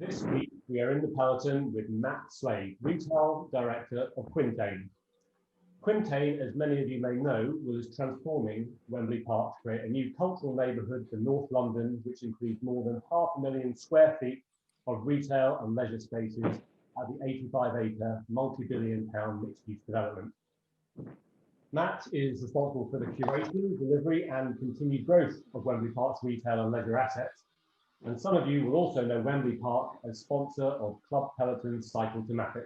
This week, we are in the Peloton with Matt Slade, Retail Director of Quintain. Quintain, as many of you may know, was transforming Wembley Park to create a new cultural neighbourhood for North London, which includes more than 500,000 square feet of retail and leisure spaces at the 85-acre, multi-billion-pound mixed-use development. Matt is responsible for the curation, delivery and continued growth of Wembley Park's retail and leisure assets. And some of you will also know Wembley Park as sponsor of Club Peloton's Cycle to Mapic.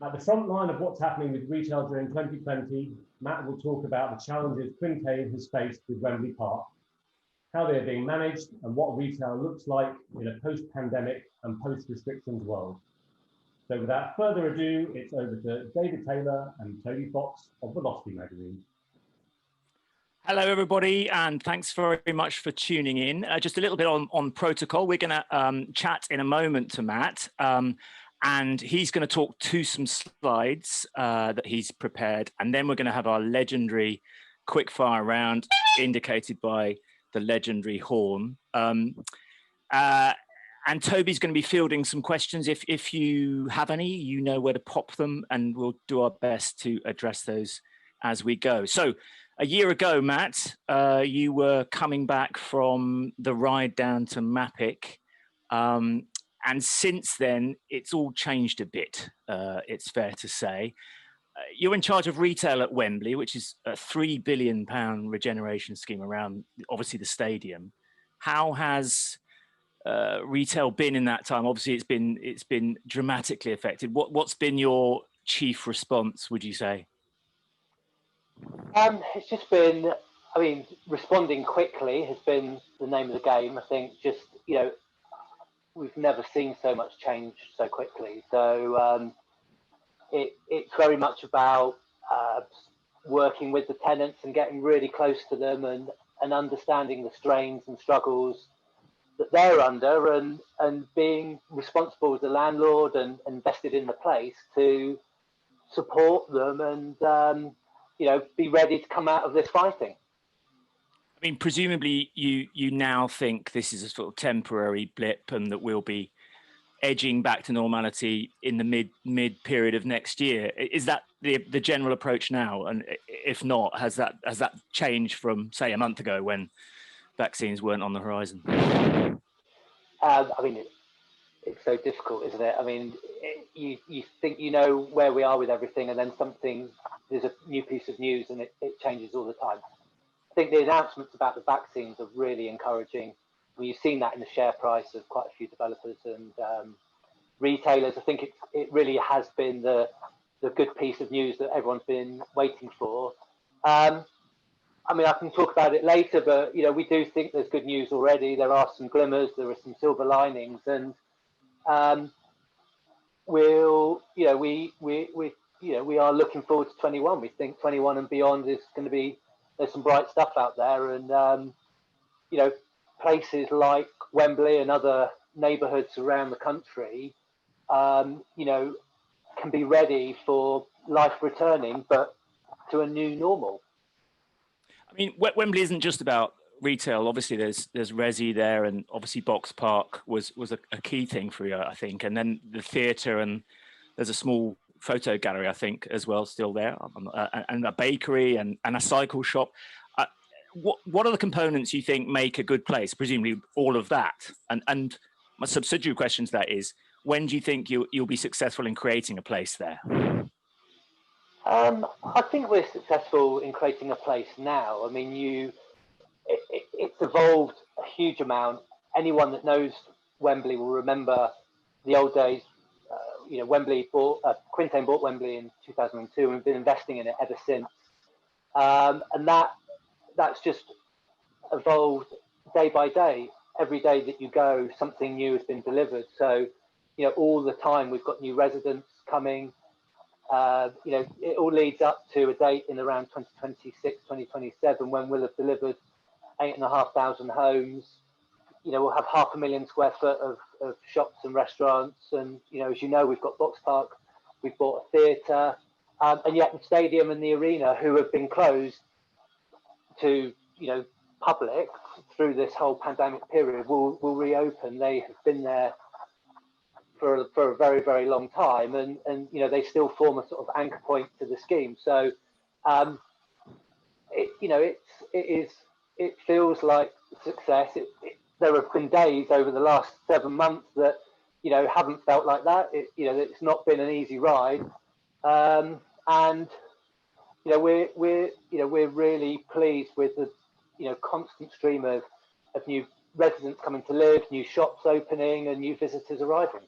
At the front line of what's happening with retail during 2020, Matt will talk about the challenges Quintain has faced with Wembley Park, how they're being managed and what retail looks like in a post-pandemic and post-restrictions world. So without further ado, it's over to David Taylor and Toby Fox of Velocity magazine. Hello, everybody, and thanks very much for tuning in. Just a little bit on protocol. We're going to chat in a moment to Matt, and he's going to talk to some slides that he's prepared, and then we're going to have our legendary quickfire round indicated by the legendary horn. And Toby's going to be fielding some questions. If you have any, you know where to pop them, and we'll do our best to address those as we go. So, a year ago, Matt, you were coming back from the ride down to Mapic, and since then, it's all changed a bit, it's fair to say. You're in charge of retail at Wembley, which is a £3 billion regeneration scheme around, obviously, the stadium. How has retail been in that time? Obviously, it's been dramatically affected. What's been your chief response, would you say? It's just been, I mean, responding quickly has been the name of the game. I think just, we've never seen so much change so quickly. So it's very much about working with the tenants and getting really close to them and understanding the strains and struggles that they're under and being responsible as a landlord and invested in the place to support them and, be ready to come out of this fighting. I mean, presumably you now think this is a sort of temporary blip and that we'll be edging back to normality in the mid period of next year. Is that the general approach now? And if not, has that changed from, say, a month ago when vaccines weren't on the horizon? I mean, it's so difficult, isn't it? I mean, you think you know where we are with everything, and then there's a new piece of news, and it changes all the time. I think the announcements about the vaccines are really encouraging. I mean, you've seen that in the share price of quite a few developers and retailers. I think it really has been the good piece of news that everyone's been waiting for. I mean, I can talk about it later, but we do think there's good news already. There are some glimmers, there are some silver linings, and we are looking forward to 21. We think 21 and beyond is going to be, there's some bright stuff out there, and places like Wembley and other neighbourhoods around the country, can be ready for life returning, but to a new normal. I mean, Wembley isn't just about retail. Obviously, there's resi there, and obviously Box Park was a key thing for you, I think, and then the theatre, and there's a small photo gallery, I think, as well, still there, and a bakery and a cycle shop. What are the components you think make a good place? Presumably all of that. And my subsidiary question to that is, when do you think you'll be successful in creating a place there? I think we're successful in creating a place now. I mean, it's evolved a huge amount. Anyone that knows Wembley will remember the old days. Quintain bought Wembley in 2002, and we've been investing in it ever since. And that's just evolved day by day. Every day that you go, something new has been delivered. So, all the time we've got new residents coming. It all leads up to a date in around 2026, 2027, when we'll have delivered 8,500 homes. We'll have 500,000 square foot of shops and restaurants. And, as you know, we've got Box Park, we've bought a theatre, and yet the stadium and the arena, who have been closed to, public through this whole pandemic period will reopen. They have been there for a very, very long time, and you know, they still form a sort of anchor point to the scheme. So it feels like success. There have been days over the last 7 months that, you know, haven't felt like that. It's not been an easy ride, and you know, we're really pleased with the, you know, constant stream of new residents coming to live, new shops opening, and new visitors arriving.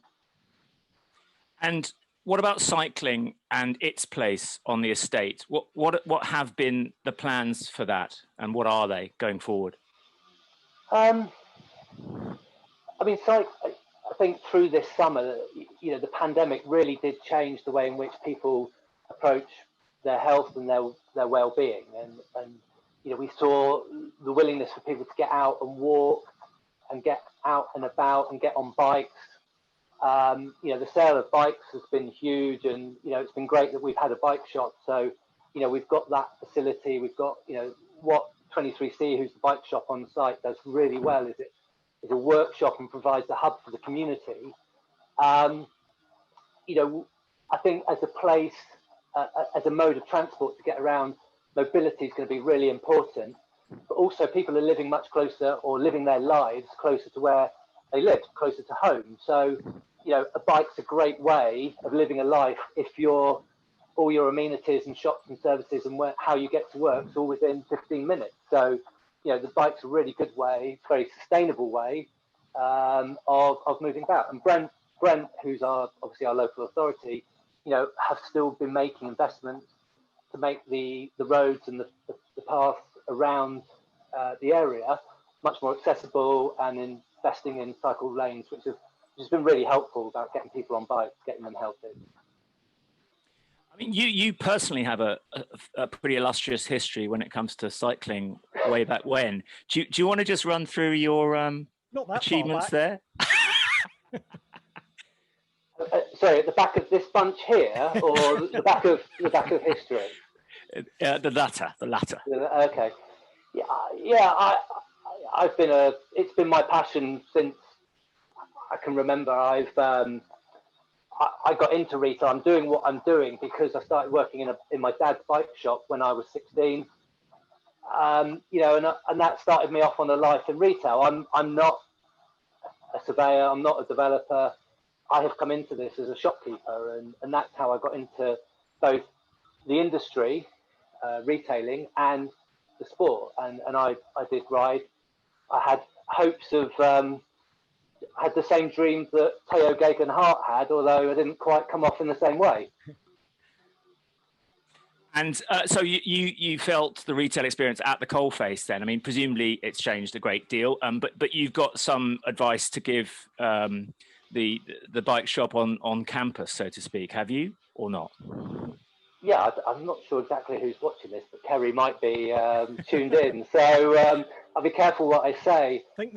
And what about cycling and its place on the estate? What have been the plans for that, and what are they going forward? I mean, I think through this summer, you know, the pandemic really did change the way in which people approach their health and their well-being, and you know, we saw the willingness for people to get out and walk and get out and about and get on bikes. You know, the sale of bikes has been huge, and you know, it's been great that we've had a bike shop. So, you know, we've got that facility. We've got, you know, what 23C, who's the bike shop on site, does really well is it's a workshop and provides a hub for the community. You know, I think as a place, as a mode of transport to get around, mobility is going to be really important. But also, people are living much closer, or living their lives closer to where they live, closer to home. So, you know, a bike's a great way of living a life if all your amenities and shops and services and how you get to work is all within 15 minutes. So, you know, the bike's a really good way, very sustainable way of moving about. And Brent, who's obviously our local authority, you know, have still been making investments to make the roads and the paths around the area much more accessible, and investing in cycle lanes, which has been really helpful about getting people on bikes, getting them healthy. I mean, you personally have a pretty illustrious history when it comes to cycling way back when. Do you want to just run through your achievements there? Sorry, at the back of this bunch here, or the back of history? The latter. Okay. Yeah. It's been my passion since I can remember. I got into retail. I'm doing what I'm doing because I started working in my dad's bike shop when I was 16. You know, and that started me off on a life in retail. I'm not a surveyor. I'm not a developer. I have come into this as a shopkeeper, and that's how I got into both the industry, retailing, and the sport. And I did ride. I had hopes of, had the same dreams that Teo Geoghegan Hart had, although I didn't quite come off in the same way. And so you felt the retail experience at the coalface then. I mean, presumably it's changed a great deal, but you've got some advice to give the bike shop on campus, so to speak, have you, or not? Yeah, I'm not sure exactly who's watching this, but Kerry might be tuned in. So I'll be careful what I say. I think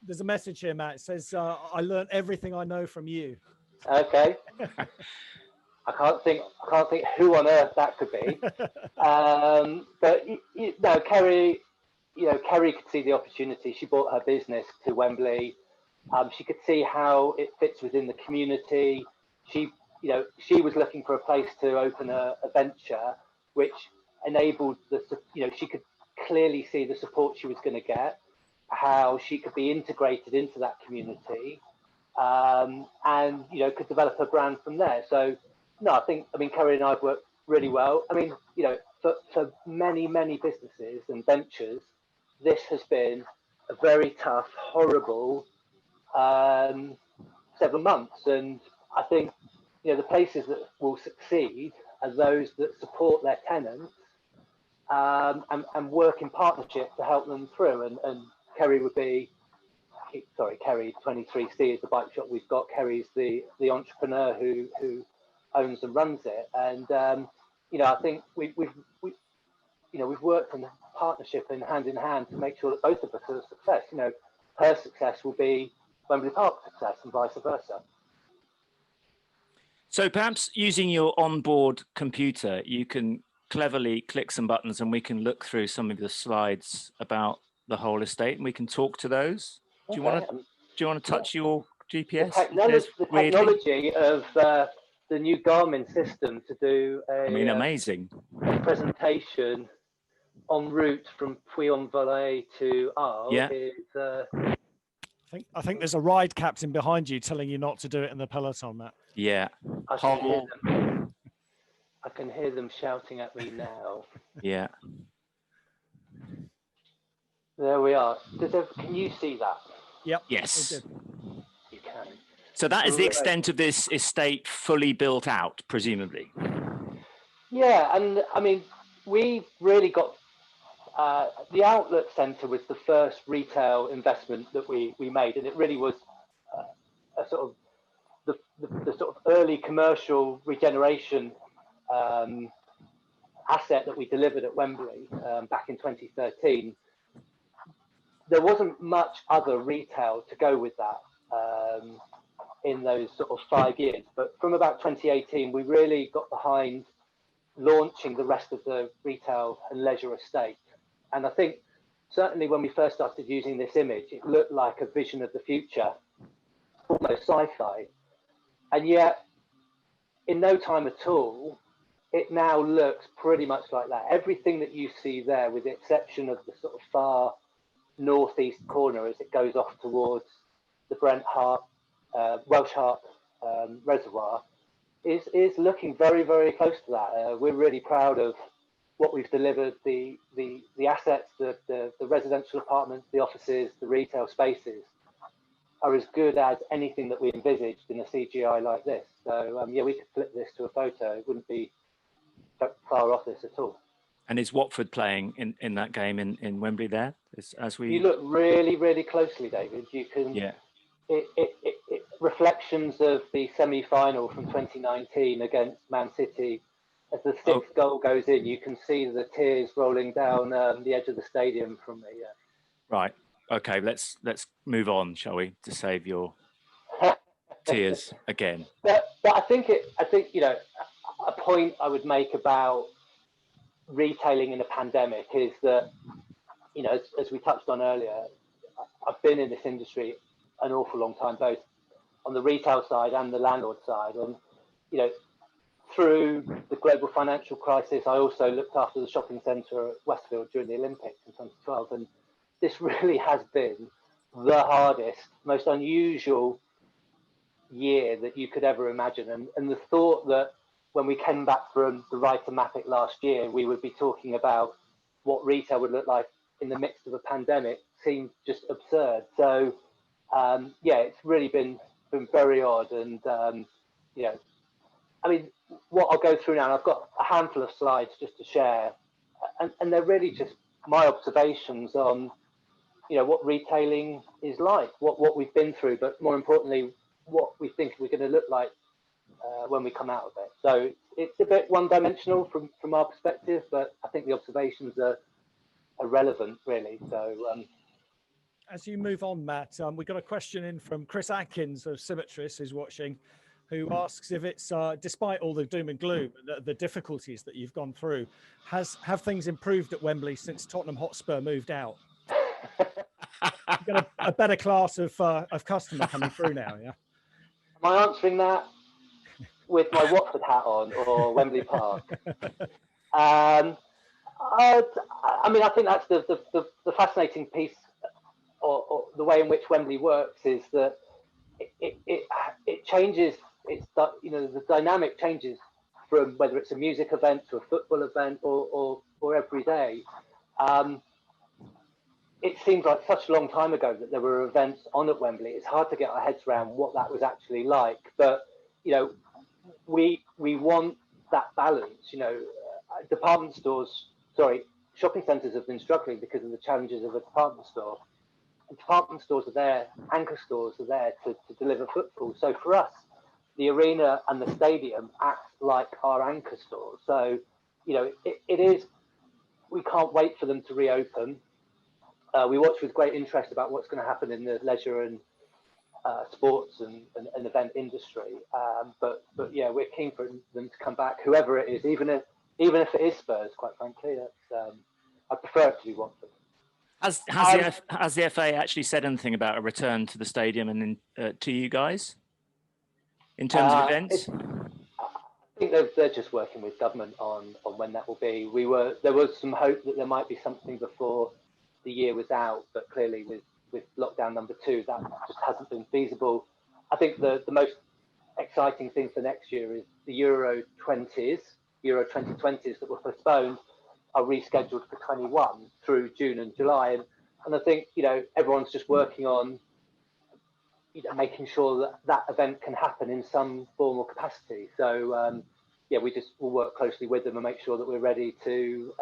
there's a message here, Matt. It says, I learned everything I know from you. Okay. I can't think who on earth that could be. But no, Kerry, Kerry could see the opportunity. She brought her business to Wembley. She could see how it fits within the community. She was looking for a place to open a venture, which enabled she could clearly see the support she was going to get, how she could be integrated into that community, and could develop a brand from there. So no, I mean Kerry and I have worked really well. I mean, for many businesses and ventures, this has been a very tough, horrible 7 months, and I think the places that will succeed are those that support their tenants and work in partnership to help them through. And Kerry would be, Kerry 23C is the bike shop we've got. Kerry's the entrepreneur who owns and runs it. And I think we've worked in partnership and hand in hand to make sure that both of us are a success. Her success will be Wembley Park's success and vice versa. So perhaps using your onboard computer, you can cleverly click some buttons and we can look through some of the slides about the whole estate, and we can talk to those. Do you want to touch your GPS? The technology of the new Garmin system to do amazing presentation en route from Puy-en-Velay to Arles is. I think there's a ride captain behind you telling you not to do it in the Peloton, Matt. Yeah. I can hear them shouting at me now. Yeah. There we are. Can you see that? Yep. Yes. You can. So that is the extent of this estate fully built out, presumably. Yeah, and I mean, we really got the outlet centre was the first retail investment that we made, and it really was a sort of the sort of early commercial regeneration asset that we delivered at Wembley back in 2013. There wasn't much other retail to go with that in those sort of 5 years, but from about 2018, we really got behind launching the rest of the retail and leisure estate. And I think certainly when we first started using this image, it looked like a vision of the future, almost sci-fi. And yet, in no time at all, it now looks pretty much like that. Everything that you see there, with the exception of the sort of far northeast corner as it goes off towards the Welsh Harp Reservoir, is looking very, very close to that. We're really proud of what we've delivered. The assets, the residential apartments, the offices, the retail spaces are as good as anything that we envisaged in a CGI like this. So yeah, we could flip this to a photo. It wouldn't be far off this at all. And is Watford playing in that game in Wembley there? You look really, really closely, David. You can. Yeah. It reflections of the semi-final from 2019 against Man City. As the sixth goal goes in, you can see the tears rolling down the edge of the stadium from the. Right. Okay. Let's move on, shall we, to save your tears again. But I think you know, a point I would make about retailing in a pandemic is that, you know, as we touched on earlier, I've been in this industry an awful long time, both on the retail side and the landlord side. And, you know, through the global financial crisis, I also looked after the shopping centre at Westfield during the Olympics in 2012. And this really has been the hardest, most unusual year that you could ever imagine. And the thought that when we came back from the Writer Mapic last year, we would be talking about what retail would look like in the midst of a pandemic seemed just absurd. So, yeah, it's really been very odd. And, you know, I mean, what I'll go through now, and I've got a handful of slides just to share, and they're really just my observations on, you know, what retailing is like, what we've been through, but more importantly, what we think we're going to look like when we come out of it. So it's a bit one-dimensional from our perspective, but I think the observations are relevant, really. So as you move on, Matt, we've got a question in from Chris Atkins of Symmetris, who's watching, who asks if it's, despite all the doom and gloom, the difficulties that you've gone through, have things improved at Wembley since Tottenham Hotspur moved out? You've got a better class of customer coming through now, yeah? Am I answering that with my Watford hat on or Wembley Park? I mean, I think that's the fascinating piece, or the way in which Wembley works, is that it changes. It's, you know, the dynamic changes from whether it's a music event to a football event or every day. It seems like such a long time ago that there were events on at Wembley. It's hard to get our heads around what that was actually like. But, you know, we want that balance. You know, shopping centres have been struggling because of the challenges of a department store. And department stores are there, anchor stores are there to deliver footfall. So for us, the arena and the stadium act like our anchor stores. So, you know, it is, we can't wait for them to reopen. We watch with great interest about what's going to happen in the leisure and sports and event industry. But yeah, we're keen for them to come back, whoever it is, even if it is Spurs, quite frankly. That's, I prefer it to be Watford. Has the FA actually said anything about a return to the stadium and to you guys in terms of events? I think they're just working with government on when that will be. There was some hope that there might be something before the year was out, but clearly with lockdown number 2, that just hasn't been feasible. I think the most exciting thing for next year is the Euro 2020s that were postponed are rescheduled for 21 through June and July. And I think, everyone's just working on, making sure that event can happen in some form or capacity. So, we'll work closely with them and make sure that we're ready to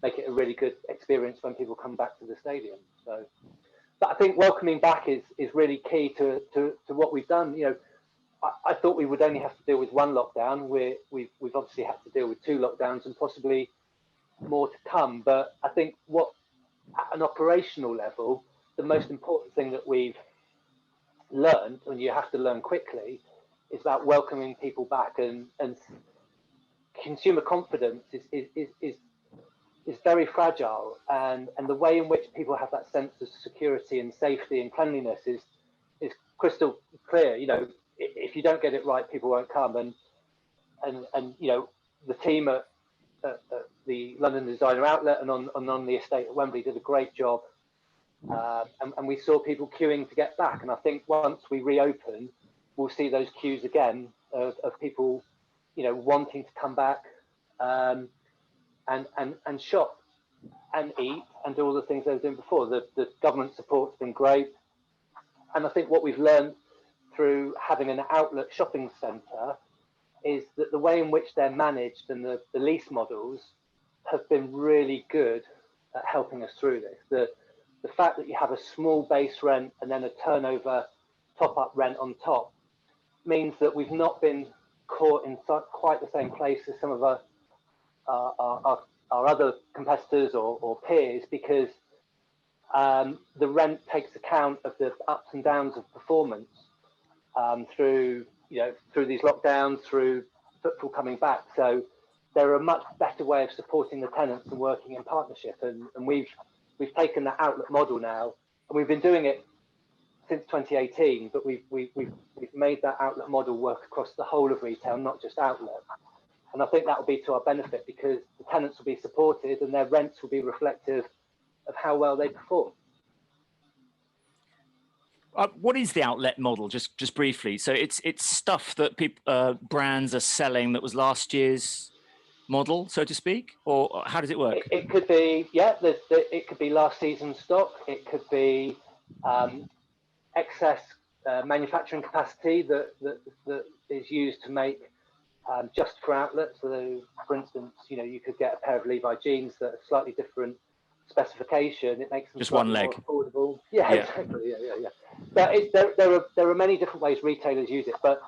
make it a really good experience when people come back to the stadium. So, but I think welcoming back is really key to what we've done. I thought we would only have to deal with one lockdown. We've obviously had to deal with 2 lockdowns and possibly more to come. But I think at an operational level, the most important thing that we've learned, and you have to learn quickly, is about welcoming people back, and consumer confidence is very fragile, and the way in which people have that sense of security and safety and cleanliness is crystal clear. If you don't get it right, people won't come, and the team at the London Designer Outlet and on the estate at Wembley did a great job, and we saw people queuing to get back. And I think once we reopen, we'll see those queues again of people, wanting to come back and shop and eat and do all the things they were doing before. The government support's been great, and I think what we've learned through having an outlet shopping centre is that the way in which they're managed and the lease models have been really good at helping us through this. The fact that you have a small base rent and then a turnover top-up rent on top means that we've not been caught in quite the same place as some of our other competitors or peers, because the rent takes account of the ups and downs of performance through these lockdowns, through footfall coming back. So they're a much better way of supporting the tenants and working in partnership. And we've taken that outlet model now, and we've been doing it since 2018, but we've made that outlet model work across the whole of retail, not just outlet. And I think that will be to our benefit, because the tenants will be supported and their rents will be reflective of how well they perform. What is the outlet model, just briefly? So it's stuff that brands are selling that was last year's model, so to speak, or how does it work? It could be, it could be last season's stock. It could be excess manufacturing capacity that is used to make just for outlets. So, for instance, you could get a pair of Levi jeans that are slightly different specification. It makes them just one leg more affordable. Yeah, exactly. Yeah. But there are many different ways retailers use it. But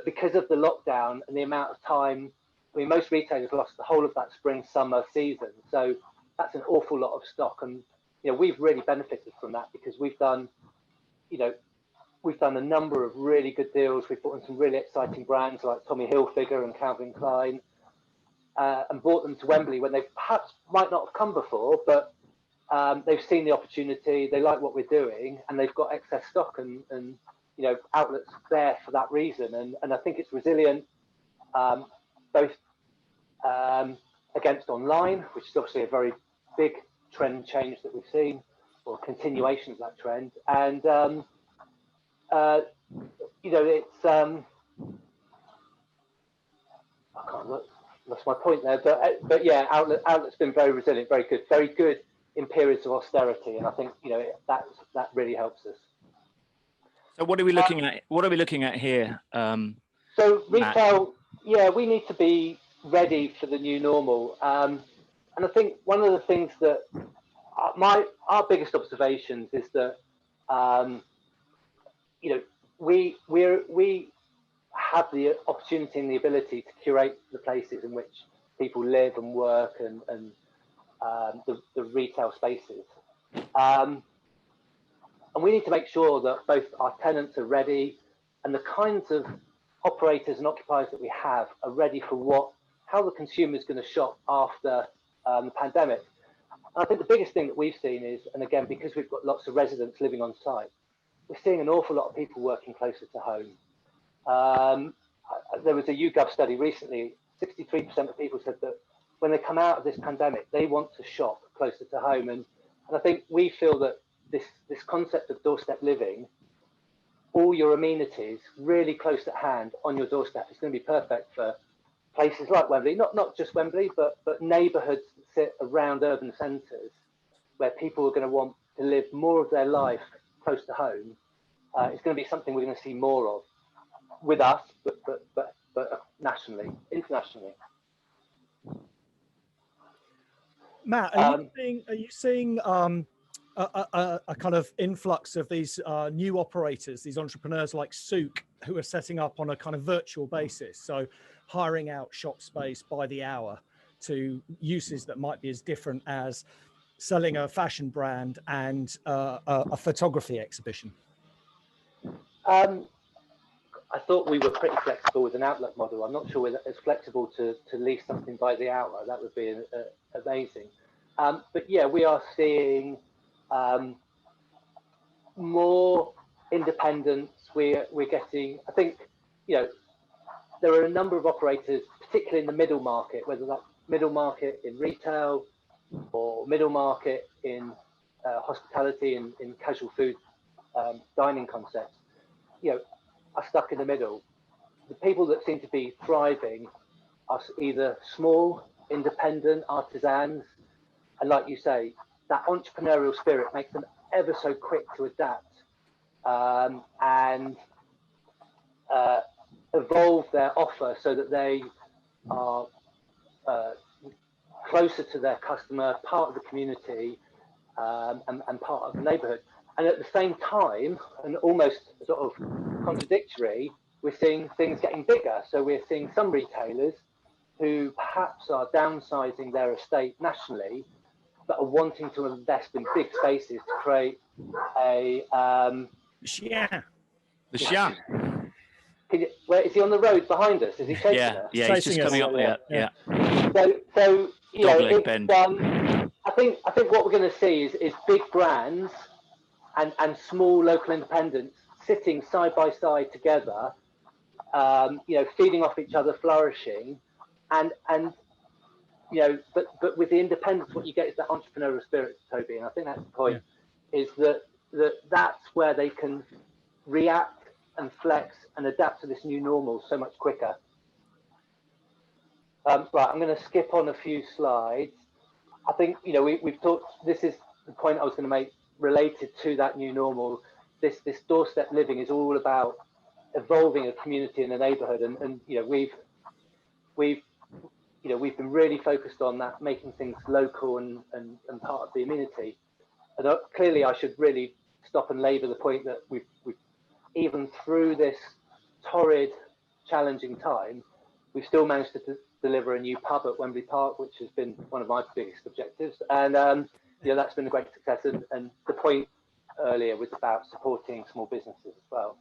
because of the lockdown and the amount of time, I mean, most retailers lost the whole of that spring-summer season. So that's an awful lot of stock, and we've really benefited from that, because we've done a number of really good deals. We've brought in some really exciting brands like Tommy Hilfiger and Calvin Klein, and brought them to Wembley when they perhaps might not have come before, but they've seen the opportunity, they like what we're doing, and they've got excess stock and outlets there for that reason. And I think it's resilient, both against online, which is obviously a very big trend change that we've seen, or continuation of that trend, and it's I can't lost my point there, but yeah, outlet's been very resilient, very good in periods of austerity, and I think that really helps us. So what are we looking at? What are we looking at here? So retail, we need to be ready for the new normal, and I think one of the things that our biggest observations is that we have the opportunity and the ability to curate the places in which people live and work, and the retail spaces. And we need to make sure that both our tenants are ready, and the kinds of operators and occupiers that we have are ready for how the consumer is going to shop after the pandemic. I think the biggest thing that we've seen is, and again, because we've got lots of residents living on site, we're seeing an awful lot of people working closer to home. There was a YouGov study recently, 63% of people said that when they come out of this pandemic, they want to shop closer to home. And I think we feel that this concept of doorstep living, all your amenities really close at hand on your doorstep, is going to be perfect for places like Wembley, not just Wembley, but neighbourhoods that sit around urban centres where people are going to want to live more of their life close to home. It's going to be something we're going to see more of with us, but nationally, internationally. Matt, are you seeing a kind of influx of these new operators, these entrepreneurs like Souk, who are setting up on a kind of virtual basis, so hiring out shop space by the hour to uses that might be as different as selling a fashion brand and a photography exhibition? I thought we were pretty flexible with an outlet model. I'm not sure we're as flexible to lease something by the hour. That would be amazing. But yeah, we are seeing more independence. We're getting, I think, there are a number of operators, particularly in the middle market, whether that's middle market in retail or middle market in hospitality and in casual food dining concepts, are stuck in the middle. The people that seem to be thriving are either small, independent artisans, and like you say, that entrepreneurial spirit makes them ever so quick to adapt and evolve their offer so that they are closer to their customer, part of the community, and part of the neighbourhood. And at the same time, and almost sort of contradictory, we're seeing things getting bigger. So we're seeing some retailers who perhaps are downsizing their estate nationally, but are wanting to invest in big spaces to create a The Shia. Where is he on the road behind us? Is he chasing us? Yeah, he's just coming up there. Yeah. So Dogleg bend. I think what we're going to see is big brands and small local independents sitting side by side together, feeding off each other, flourishing, and but with the independence, what you get is that entrepreneurial spirit, Toby, and I think that's the point. Yeah. Is that's where they can react and flex and adapt to this new normal so much quicker. Right, I'm going to skip on a few slides. I think we've talked. This is the point I was going to make related to that new normal. This doorstep living is all about evolving a community and a neighbourhood, and we've been really focused on that, making things local and part of the amenity. And clearly, I should really stop and labour the point that we've even through this torrid, challenging time, we've still managed to deliver a new pub at Wembley Park, which has been one of my biggest objectives, and that's been a great success. And the point earlier was about supporting small businesses as well.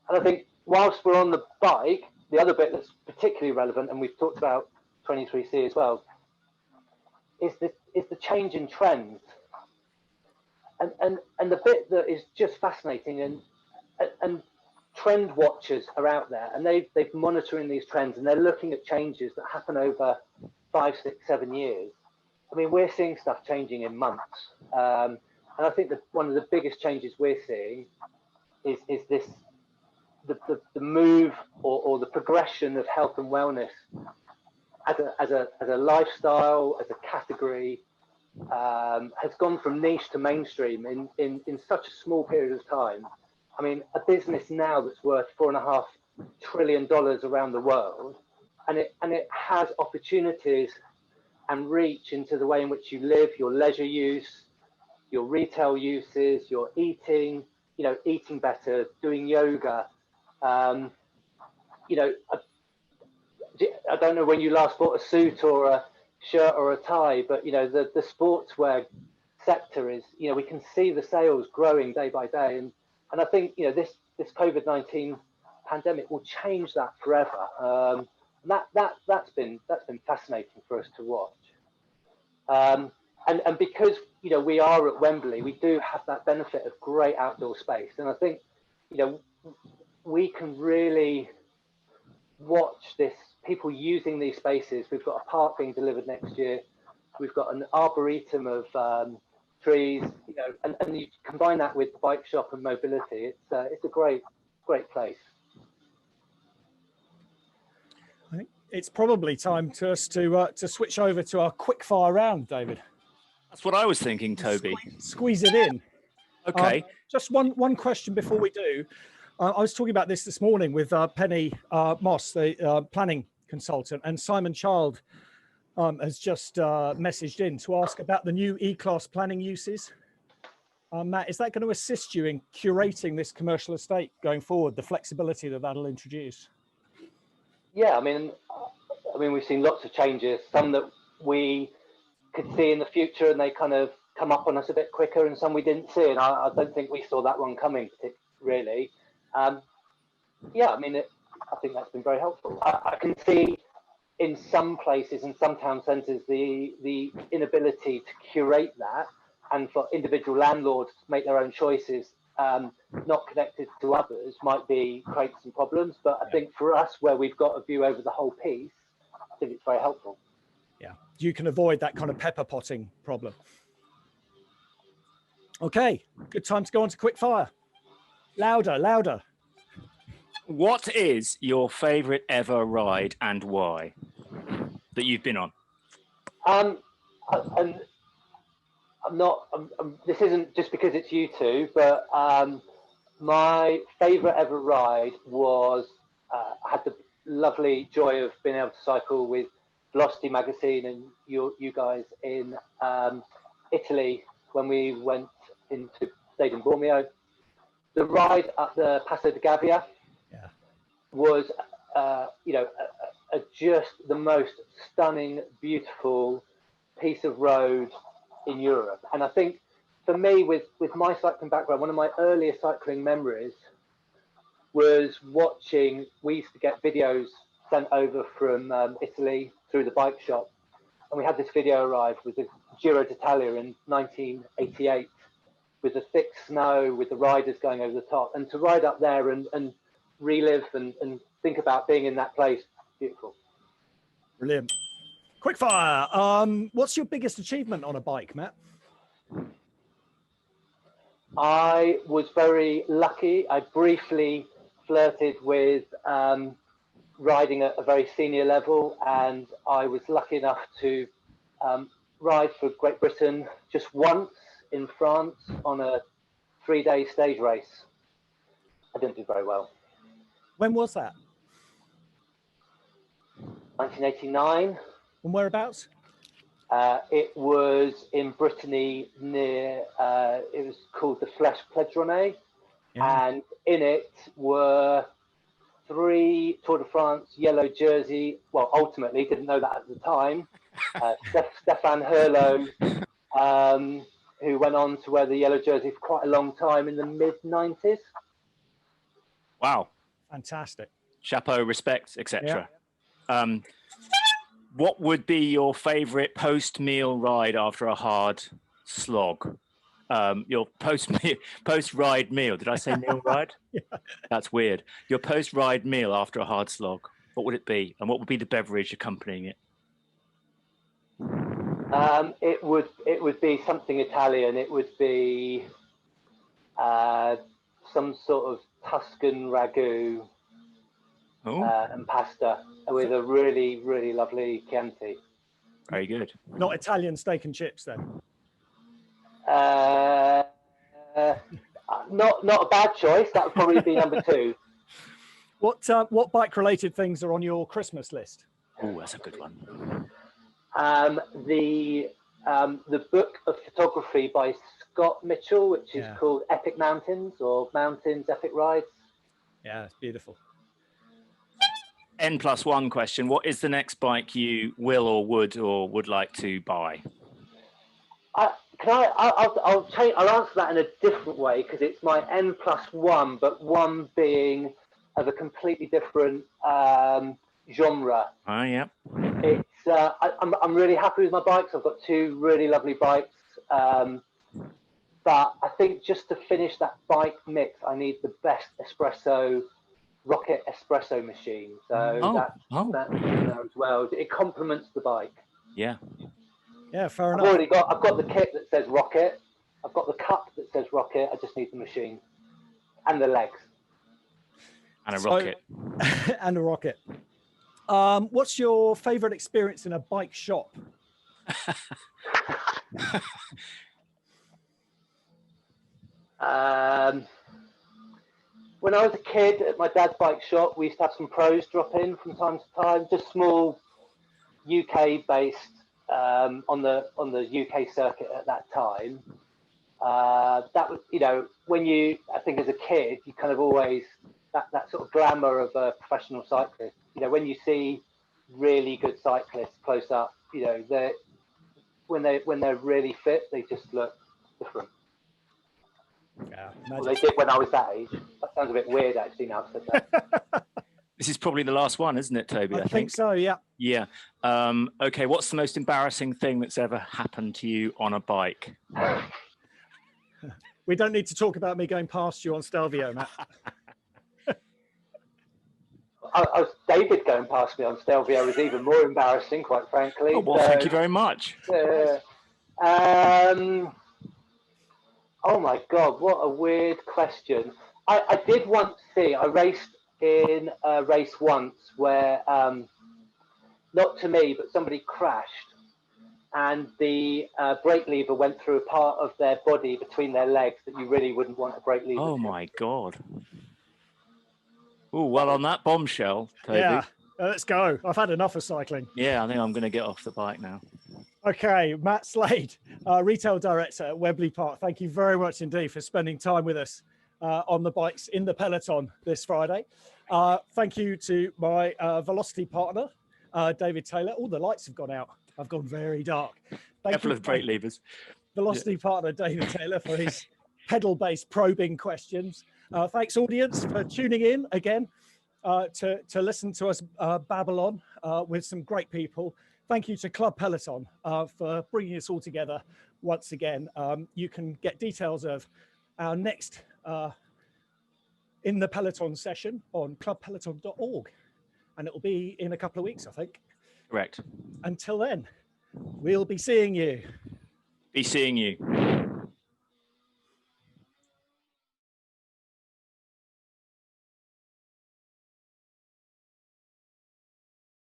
And I think whilst we're on the bike, the other bit that's particularly relevant, and we've talked about 23C as well, is the change in trends. And the bit that is just fascinating, and trend watchers are out there, and they've monitoring these trends, and they're looking at changes that happen over 5, 6, 7 years. I mean, we're seeing stuff changing in months, and I think that one of the biggest changes we're seeing is this the move or the progression of health and wellness as a lifestyle, as a category, has gone from niche to mainstream in such a small period of time. I mean, a business now that's worth $4.5 trillion around the world, and it has opportunities and reach into the way in which you live, your leisure use, your retail uses, your eating, eating better, doing yoga. I don't know when you last bought a suit or a shirt or a tie, but the sportswear sector is, we can see the sales growing day by day, and I think this COVID-19 pandemic will change that forever. That's been fascinating for us to watch. and because we are at Wembley, we do have that benefit of great outdoor space, and I think we can really watch this, people using these spaces. We've got a park being delivered next year. We've got an arboretum of trees, and you combine that with the bike shop and mobility. It's a great place. I think it's probably time to us to switch over to our quickfire round, David. That's what I was thinking, Toby. Squeeze it in. Okay. Just one question before we do. I was talking about this morning with Penny Moss, the planning consultant, and Simon Child has just messaged in to ask about the new E-Class planning uses. Matt, is that going to assist you in curating this commercial estate going forward, the flexibility that'll introduce? Yeah, I mean, we've seen lots of changes, some that we could see in the future and they kind of come up on us a bit quicker, and some we didn't see, and I don't think we saw that one coming really. Yeah, I mean, I think that's been very helpful. I can see in some places, in some town centres, the inability to curate that, and for individual landlords to make their own choices, not connected to others, might create some problems. But I think for us, where we've got a view over the whole piece, I think it's very helpful. Yeah, you can avoid that kind of pepper potting problem. Okay, good time to go on to quickfire. Louder, louder. What is your favourite ever ride and why that you've been on? This isn't just because it's you two, but my favourite ever ride was, I had the lovely joy of being able to cycle with Velocity magazine and you guys in Italy when we stayed in Bormio. The ride up the Passo di Gavia was, just the most stunning, beautiful piece of road in Europe. And I think for me, with my cycling background, one of my earliest cycling memories was watching. We used to get videos sent over from Italy through the bike shop, and we had this video arrive with the Giro d'Italia in 1988 with the thick snow, with the riders going over the top, and to ride up there and relive and think about being in that place. Beautiful. Brilliant. Quickfire. What's your biggest achievement on a bike, Matt? I was very lucky. I briefly flirted with riding at a very senior level, and I was lucky enough to ride for Great Britain just once in France on a 3-day stage race. I didn't do very well. When was that? 1989. And whereabouts? It was in Brittany near, it was called the Flèche Plédronée, and in it were 3 Tour de France yellow jersey, well, ultimately, didn't know that at the time, Stefan Herlo, who went on to wear the yellow jersey for quite a long time in the mid-90s. Wow. Fantastic. Chapeau, respect, etc. What would be your favourite post-meal ride after a hard slog? Your post-ride meal. Did I say meal ride? Yeah. That's weird. Your post-ride meal after a hard slog. What would it be? And what would be the beverage accompanying it? It would be something Italian. It would be some sort of Tuscan ragu and pasta with a really, really lovely Chianti. Very good. Not Italian steak and chips then? Not a bad choice. That would probably be number 2. What bike-related things are on your Christmas list? Oh, that's a good one. The book of photography by Scott Mitchell, which is called Epic Mountains, or Mountains Epic Rides. Yeah, it's beautiful. N+1 question. What is the next bike you will or would like to buy? I'll answer that in a different way, because it's my N+1, but one being of a completely different genre. Oh, yeah. It's I'm really happy with my bikes. I've got two really lovely bikes, but I think just to finish that bike mix, I need the best rocket espresso machine. So that's in there as well. It complements the bike. Yeah. Yeah, fair enough. I've got the kit that says rocket. I've got the cup that says rocket. I just need the machine and the legs. And a rocket. And a rocket. What's your favorite experience in a bike shop? When I was a kid at my dad's bike shop, we used to have some pros drop in from time to time, just small UK based on the UK circuit at that time. That was, when I think as a kid, you kind of always that sort of glamour of a professional cyclist. When you see really good cyclists close up, when they're really fit, they just look different. Yeah, well, they did when I was that age. That sounds a bit weird, actually. Now I've said that. This is probably the last one, isn't it, Toby? I think so. Yeah. Yeah. Okay. What's the most embarrassing thing that's ever happened to you on a bike? We don't need to talk about me going past you on Stelvio, Matt. David going past me on Stelvio was even more embarrassing, quite frankly. Oh, well, thank you very much. Oh my God, what a weird question. I did once I raced in a race once where, not to me, but somebody crashed and the brake lever went through a part of their body between their legs that you really wouldn't want a brake lever. Oh my God. Oh, well, on that bombshell, Toby. Yeah, let's go. I've had enough of cycling. Yeah, I think I'm going to get off the bike now. Okay, Matt Slade, Retail Director at Wembley Park. Thank you very much indeed for spending time with us on the bikes in the Peloton this Friday. Thank you to my Velocity partner, David Taylor. All the lights have gone out. I've gone very dark. Couple of brake levers. Velocity partner, David Taylor, for his pedal-based probing questions. Thanks, audience, for tuning in again to listen to us babble on with some great people. Thank you to Club Peloton for bringing us all together once again. You can get details of our next In the Peloton session on clubpeloton.org. And it will be in a couple of weeks, I think. Correct. Until then, we'll be seeing you. Be seeing you.